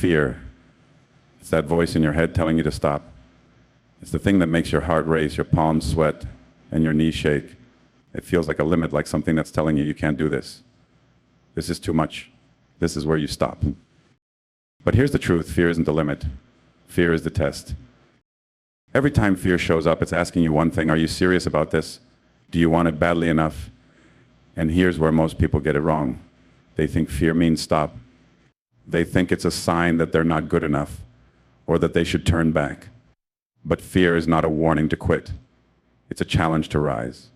fear. It's that voice in your head telling you to stop. It's the thing that makes your heart race, your palms sweat, and your knees shake. It feels like a limit, like something that's telling you you can't do this. This is too much. This is where you stop. But here's the truth, fear isn't the limit. Fear is the test. Every time fear shows up, it's asking you one thing: are you serious about this? Do you want it badly enough? And here's where most people get it wrong. They think fear means stop. They think it's a sign that they're not good enough, or that they should turn back. But fear is not a warning to quit. It's a challenge to rise.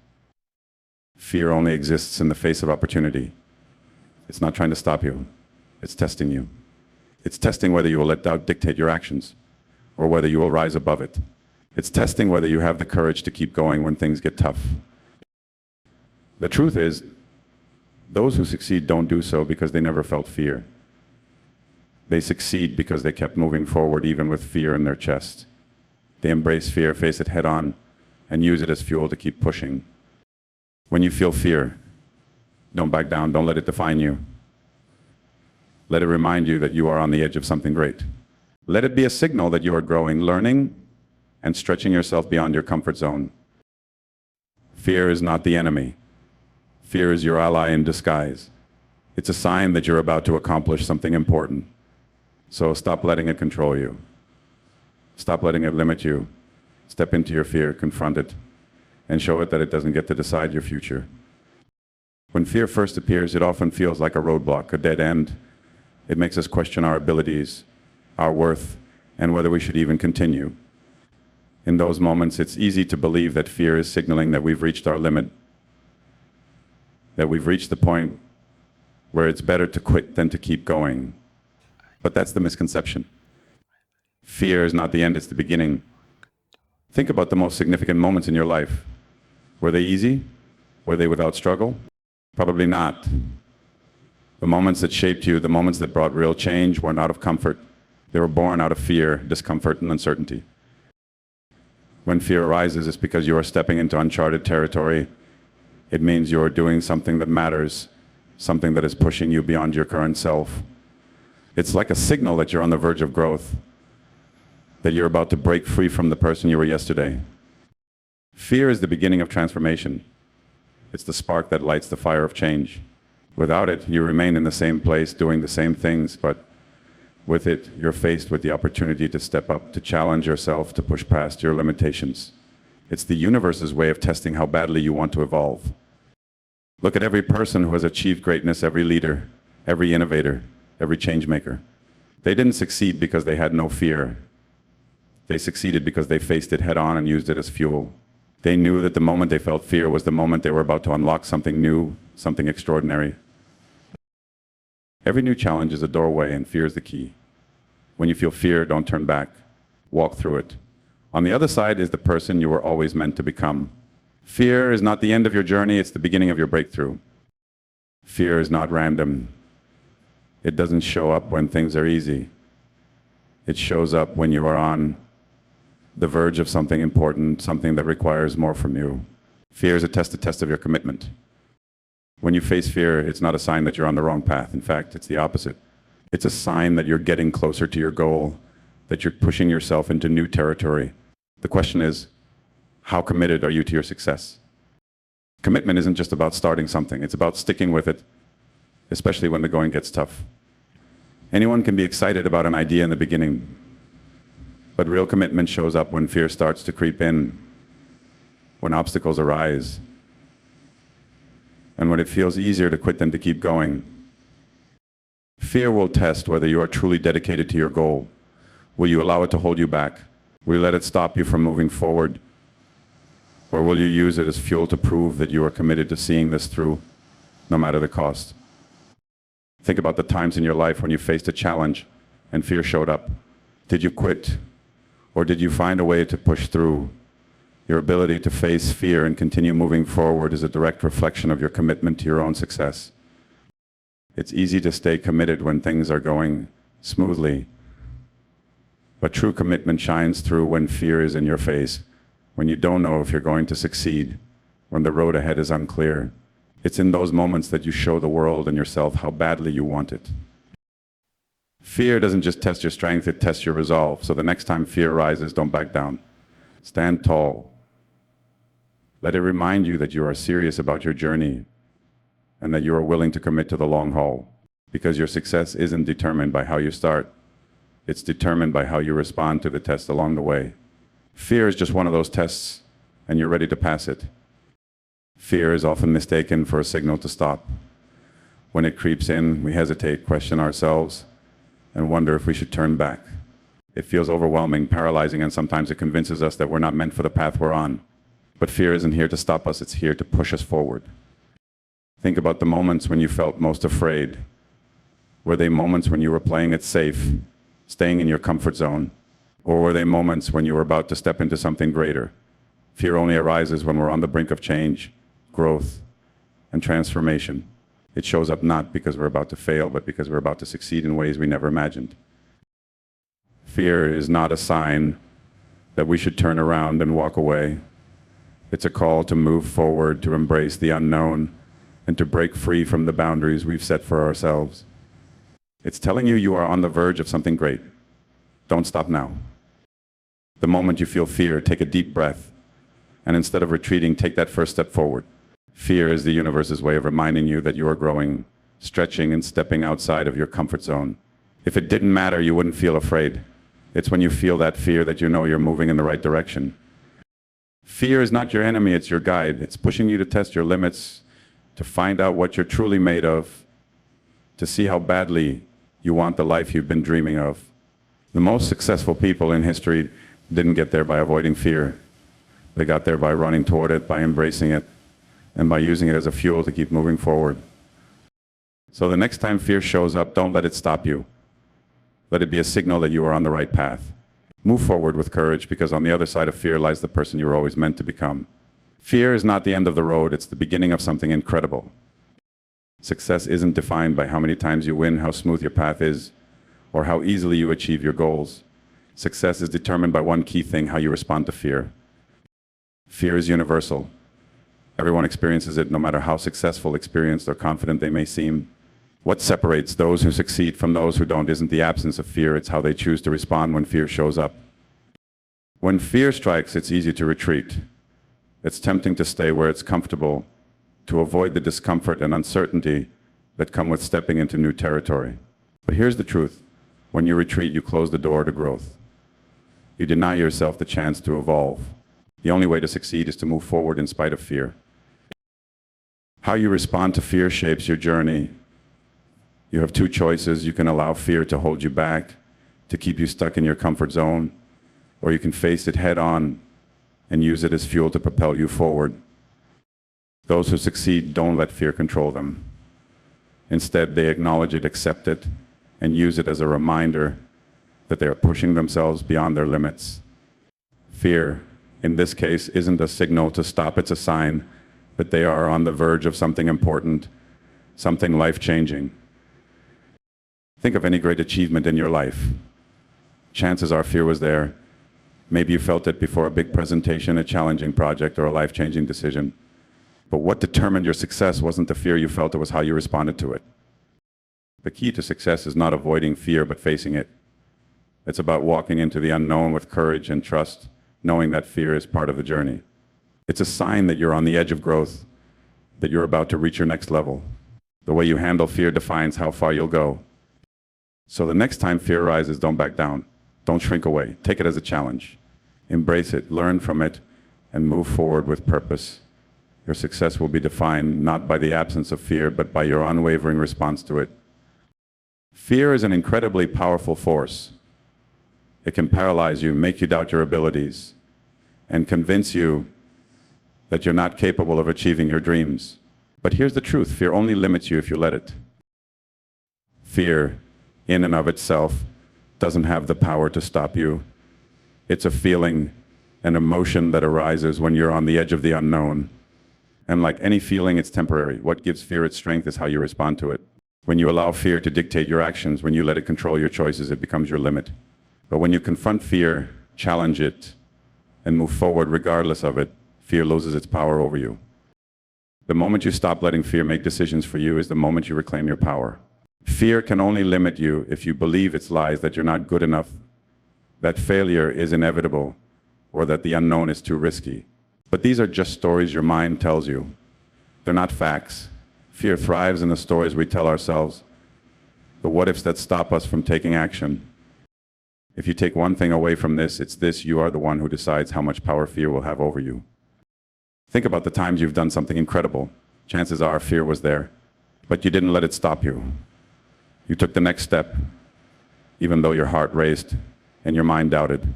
Fear only exists in the face of opportunity. It's not trying to stop you. It's testing you. It's testing whether you will let doubt dictate your actions, or whether you will rise above it. It's testing whether you have the courage to keep going when things get tough. The truth is, those who succeed don't do so because they never felt fear. They succeed because they kept moving forward even with fear in their chest. They embrace fear, face it head on, and use it as fuel to keep pushing. When you feel fear, don't back down, don't let it define you. Let it remind you that you are on the edge of something great. Let it be a signal that you are growing, learning, and stretching yourself beyond your comfort zone. Fear is not the enemy. Fear is your ally in disguise. It's a sign that you're about to accomplish something important. So stop letting it control you. Stop letting it limit you. Step into your fear, confront it, and show it that it doesn't get to decide your future. When fear first appears, it often feels like a roadblock, a dead end. It makes us question our abilities, our worth, and whether we should even continue. In those moments, it's easy to believe that fear is signaling that we've reached our limit, that we've reached the point where it's better to quit than to keep going. But that's the misconception. Fear is not the end, it's the beginning. Think about the most significant moments in your life. Were they easy? Were they without struggle? Probably not. The moments that shaped you, the moments that brought real change, were not of comfort. They were born out of fear, discomfort, and uncertainty. When fear arises, it's because you are stepping into uncharted territory. It means you are doing something that matters, something that is pushing you beyond your current self. It's like a signal that you're on the verge of growth, that you're about to break free from the person you were yesterday. Fear is the beginning of transformation. It's the spark that lights the fire of change. Without it, you remain in the same place, doing the same things, but with it, you're faced with the opportunity to step up, to challenge yourself, to push past your limitations. It's the universe's way of testing how badly you want to evolve. Look at every person who has achieved greatness, every leader, every innovator, every change maker. They didn't succeed because they had no fear. They succeeded because they faced it head on and used it as fuel. They knew that the moment they felt fear was the moment they were about to unlock something new, something extraordinary. Every new challenge is a doorway, and fear is the key. When you feel fear, don't turn back. Walk through it. On the other side is the person you were always meant to become. Fear is not the end of your journey, it's the beginning of your breakthrough. Fear is not random. It doesn't show up when things are easy. It shows up when you are on the verge of something important, something that requires more from you. Fear is a test of your commitment. When you face fear, it's not a sign that you're on the wrong path. In fact, it's the opposite. It's a sign that you're getting closer to your goal, that you're pushing yourself into new territory. The question is, how committed are you to your success? Commitment isn't just about starting something, it's about sticking with it, especially when the going gets tough. Anyone can be excited about an idea in the beginning, but real commitment shows up when fear starts to creep in, when obstacles arise, and when it feels easier to quit than to keep going. Fear will test whether you are truly dedicated to your goal. Will you allow it to hold you back? Will you let it stop you from moving forward? Or will you use it as fuel to prove that you are committed to seeing this through, no matter the cost? Think about the times in your life when you faced a challenge and fear showed up. Did you quit? Or did you find a way to push through? Your ability to face fear and continue moving forward is a direct reflection of your commitment to your own success. It's easy to stay committed when things are going smoothly, but true commitment shines through when fear is in your face, when you don't know if you're going to succeed, when the road ahead is unclear. It's in those moments that you show the world and yourself how badly you want it. Fear doesn't just test your strength, it tests your resolve. So the next time fear rises, don't back down. Stand tall. Let it remind you that you are serious about your journey and that you are willing to commit to the long haul. Because your success isn't determined by how you start. It's determined by how you respond to the test along the way. Fear is just one of those tests, and you're ready to pass it. Fear is often mistaken for a signal to stop. When it creeps in, we hesitate, question ourselves, and wonder if we should turn back. It feels overwhelming, paralyzing, and sometimes it convinces us that we're not meant for the path we're on. But fear isn't here to stop us, it's here to push us forward. Think about the moments when you felt most afraid. Were they moments when you were playing it safe, staying in your comfort zone? Or were they moments when you were about to step into something greater? Fear only arises when we're on the brink of change, growth, and transformation. It shows up not because we're about to fail, but because we're about to succeed in ways we never imagined. Fear is not a sign that we should turn around and walk away. It's a call to move forward, to embrace the unknown, and to break free from the boundaries we've set for ourselves. It's telling you you are on the verge of something great. Don't stop now. The moment you feel fear, take a deep breath, and instead of retreating, take that first step forward. Fear is the universe's way of reminding you that you are growing, stretching, and stepping outside of your comfort zone. If it didn't matter, you wouldn't feel afraid. It's when you feel that fear that you know you're moving in the right direction. Fear is not your enemy, it's your guide. It's pushing you to test your limits, to find out what you're truly made of, to see how badly you want the life you've been dreaming of. The most successful people in history didn't get there by avoiding fear. They got there by running toward it, by embracing it, and by using it as a fuel to keep moving forward. So the next time fear shows up, don't let it stop you. Let it be a signal that you are on the right path. Move forward with courage, because on the other side of fear lies the person you were always meant to become. Fear is not the end of the road, it's the beginning of something incredible. Success isn't defined by how many times you win, how smooth your path is, or how easily you achieve your goals. Success is determined by one key thing: how you respond to fear. Fear is universal. Everyone experiences it, no matter how successful, experienced, or confident they may seem. What separates those who succeed from those who don't isn't the absence of fear, it's how they choose to respond when fear shows up. When fear strikes, it's easy to retreat. It's tempting to stay where it's comfortable, to avoid the discomfort and uncertainty that come with stepping into new territory. But here's the truth. When you retreat, you close the door to growth. You deny yourself the chance to evolve. The only way to succeed is to move forward in spite of fear. How you respond to fear shapes your journey. You have two choices. You can allow fear to hold you back, to keep you stuck in your comfort zone, or you can face it head on and use it as fuel to propel you forward. Those who succeed don't let fear control them. Instead, they acknowledge it, accept it, and use it as a reminder that they are pushing themselves beyond their limits. Fear, in this case, isn't a signal to stop, it's a sign that they are on the verge of something important, something life-changing. Think of any great achievement in your life. Chances are fear was there. Maybe you felt it before a big presentation, a challenging project, or a life-changing decision. But what determined your success wasn't the fear you felt, it was how you responded to it. The key to success is not avoiding fear, but facing it. It's about walking into the unknown with courage and trust, knowing that fear is part of the journey. It's a sign that you're on the edge of growth, that you're about to reach your next level. The way you handle fear defines how far you'll go. So the next time fear arises, don't back down. Don't shrink away. Take it as a challenge. Embrace it, learn from it, and move forward with purpose. Your success will be defined not by the absence of fear, but by your unwavering response to it. Fear is an incredibly powerful force. It can paralyze you, make you doubt your abilities, and convince you that you're not capable of achieving your dreams. But here's the truth: fear only limits you if you let it. Fear, in and of itself, doesn't have the power to stop you. It's a feeling, an emotion that arises when you're on the edge of the unknown. And like any feeling, it's temporary. What gives fear its strength is how you respond to it. When you allow fear to dictate your actions, when you let it control your choices, it becomes your limit. But when you confront fear, challenge it, and move forward regardless of it, fear loses its power over you. The moment you stop letting fear make decisions for you is the moment you reclaim your power. Fear can only limit you if you believe its lies, that you're not good enough, that failure is inevitable, or that the unknown is too risky. But these are just stories your mind tells you. They're not facts. Fear thrives in the stories we tell ourselves, the what-ifs that stop us from taking action. If you take one thing away from this, it's this: you are the one who decides how much power fear will have over you. Think about the times you've done something incredible. Chances are fear was there, but you didn't let it stop you. You took the next step, even though your heart raced and your mind doubted.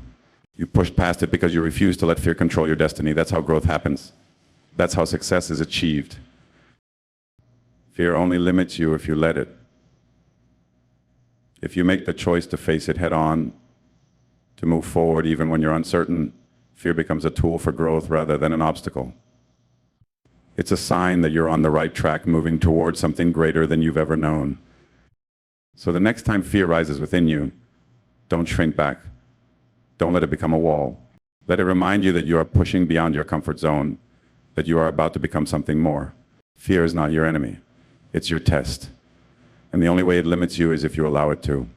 You pushed past it because you refused to let fear control your destiny. That's how growth happens. That's how success is achieved. Fear only limits you if you let it. If you make the choice to face it head on, to move forward even when you're uncertain, fear becomes a tool for growth rather than an obstacle. It's a sign that you're on the right track, moving towards something greater than you've ever known. So the next time fear rises within you, don't shrink back. Don't let it become a wall. Let it remind you that you are pushing beyond your comfort zone, that you are about to become something more. Fear is not your enemy. It's your test. And the only way it limits you is if you allow it to.